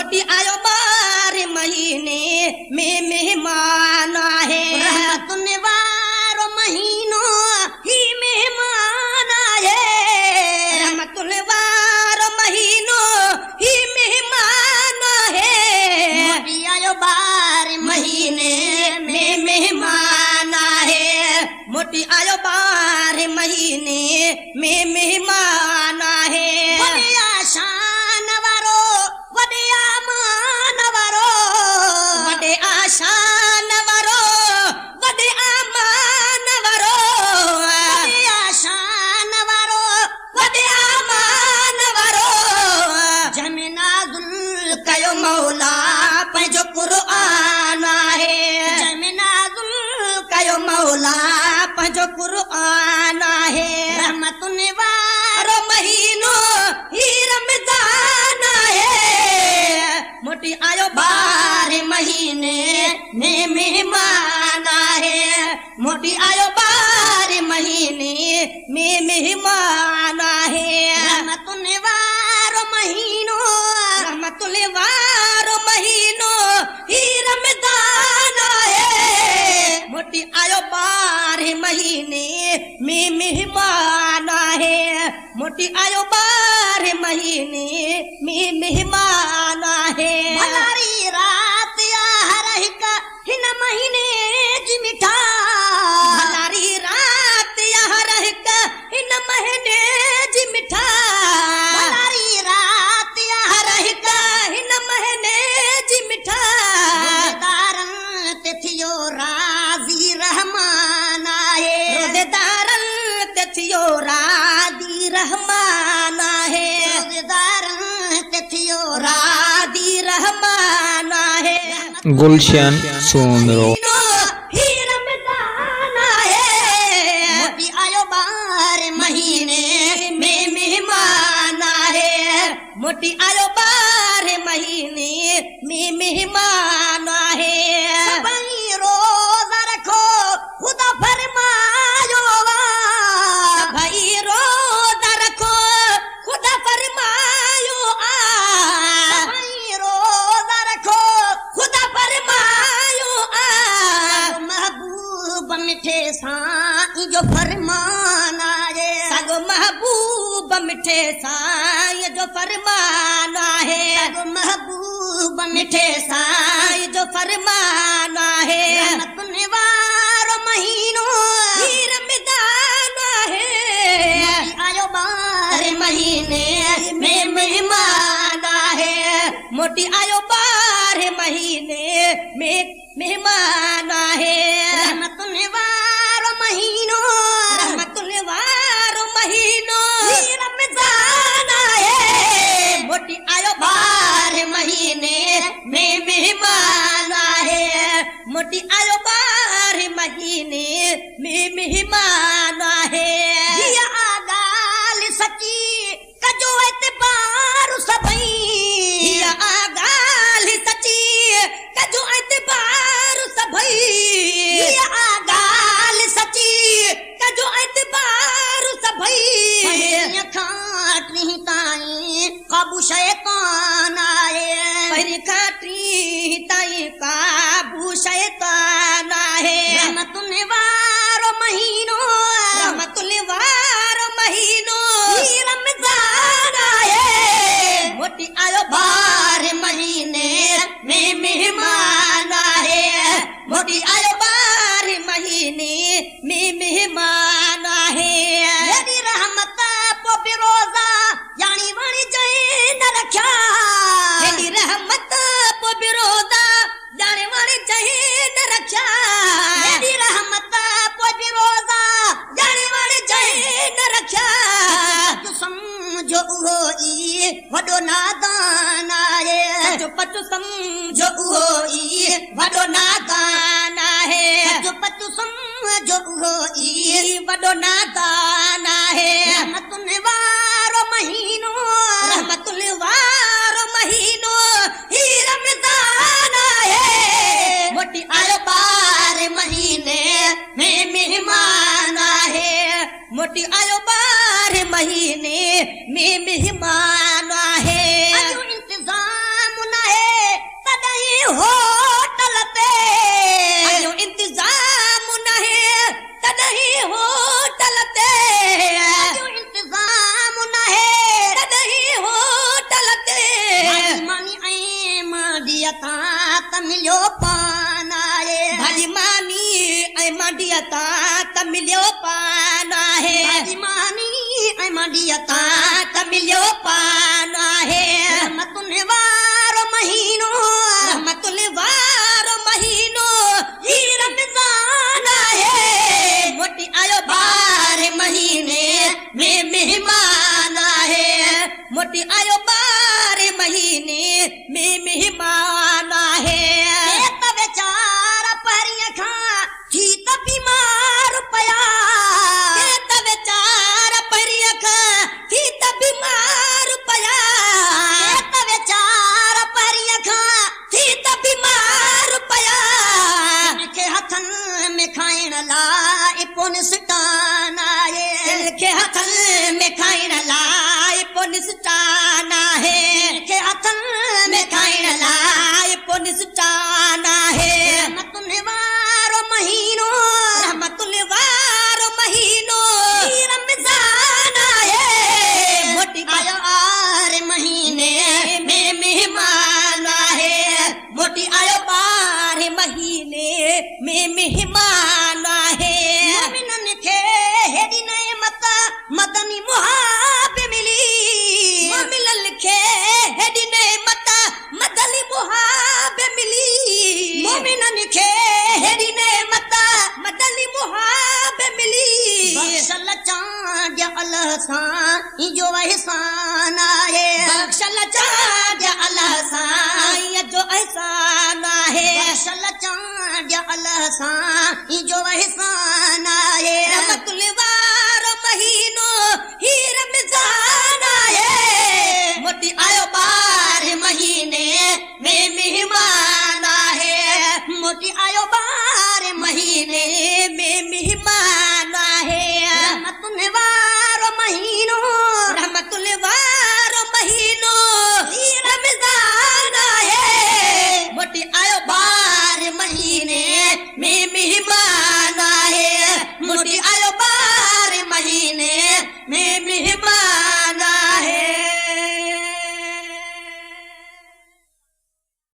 मोटी आयो बार महीने में मेहमान आए रहमतुन वारो महीनो ही मेहमान आए रहमतुल वारो महीनो ही मेहमान आए मोटी आयो बार महीने में मेहमान आए मोटी आयो बार महीने में मेहमान आए वडिया शान वारो वडिया मान वारो वडे आशान वरो वडे आमान वरो वडिया शान वारो वडे आमान वरो जमिनाजुल कयो मौला पंहिंजो क़ुरआन आहे जमिनाजुल कयो मौला पंहिंजो क़ुरआन आहे रहमतुन वारो महीनो ही रमज़ान आहे मोटी आयो बार महीने में मेहमान आहे मोटी आयो बार महीने में मेहमान आहे रहमतुन वारो महीनो रहमतुल वारो महीनो ही रमज़ान आहे मोटी आयो बार महीने में मेहमान आहे मोटी आयो बार महीने में मेहमान आहे भलारी रात या हर हिक हिन महीने जी मिठा भलारी रात या हर हिक हिन महीने जी मिठा भलारी रात या हर हिक हिन महीने जी मिठा रोज़ेदारन ते थियो राज़ी रहमान आए रोज़ेदारन ते थियो राज़ी रहमान आहे रोज़ेदारन ते थियो राज़ी रहमान आहे गुलशन सोनरो ही रमज़ान आहे मोटी आयो बार महीने में मेहमान आहे मोटी आयो बार महीने में मेहमान आहे सभई रोज़ा रखो खुदा फरमायो भाई रोज़ा रखो खुदा फरमायो सभई रोज़ा रखो खुदा फरमायो महबूब मिठे साईं जो फरमान आए सगो महबूब मिठे साईं जो फरमान आहे सगो महबूब मिठे साईं जो फरमान आहे रहमतुन वारो महीनो ही रमज़ान आहे आयो बार हर महीने में मेहमान आहे मोटी आयो बार महीने में मेहमान आहे रहमतुन वारो महीनो रहमतुल वारो महीनो ही रमज़ान आहे मोटी आयो बार महीने में मेहमान आहे मोटी आयो बार महीने में मेहमान आहे जिया आगाल सची कजो एतबार सभई हिया गाल सची कजो एतबार सभई जिया गाल सची कजो एतबार सभई खाटी ताई काबू शैतान आए परी खाटी ताई काबू शैतान आहे रहमतुन वारो महीनो रहमतुल वारो महीनो ही रमज़ान आए मोटी आयो बार महीने में मेहमान आहे मोटी आयो बार महीने में मेहमान आहे यदि रहमत पो बिरोज़ा यानी वणी जई न रखा हेॾी रहमत पो बिरोदा ॼाणे वणे जहे न रखिया यदि रहमत पो बिरोज़ा ॼाणे वणे जहे न रखिया जो समझो उहो ई वॾो नादान आहे सचो पचो सम्झो उहो ई वॾो नादान आहे मिलियो पान आहे भाॼी मानी ऐं मांडीअ तां त मिलियो पान आहे भाॼी मानी ऐं मांडीअ तां त मिलियो पान आहे रहमतुनि वारो महीनो रहमतुल वारो महीनो ही रमज़ान आहे मोटी आयो 12 महीने में मेहमान आहे मोटी आयो 12 महीने में मेहमान आहे त वेचारा परीअं खां थी त बीमार पिया त वेचारा परीअं खां थी त बीमार पिया त वेचारा परीअं खां थी त बीमार पिया खे हथनि में खाइण लाइ पोइ सिटान आहे खे हथनि में खाइण लाइ पोइ निस्तान आहे खे हथनि में खाइण लाइ पोइ निस्तान आहे रहमतुनि वारो महीनो रहमतुल वारो महीनो ही रमज़ान आहे मोटी आयो 8 महीने में मेहमान आहे मोटी आयो 12 महीने में मेहमान आहे मोमिननि खे हेॾी नेमत मदनी मुहाब मिली मोमिननि खे हेॾी नेमत मदनी मुहाब मिली मोमिननि खे हेॾी नेमत मदनी मुहाब मिली बख़्शल चांद अल्लाह सां जो एहसान आहे बख़्शल चांद अल्लाह सां जो एहसान आहे बख़्शल चांद अल्लाह सां जो एहसान आहे रहमतुल वारो महीनो ही रमज़ान आहे मोटी आयो 12 महीने में मेहमान आहे मोटी आयो 12 महीने में मेहमान आहे रहमतुनि वारो महीनो रहमतुल वारो महीनो ही रमज़ान आहे मोटी आयो 12 महीने में मेहमान आहे मोटी आयो 12 महीने में मेहमान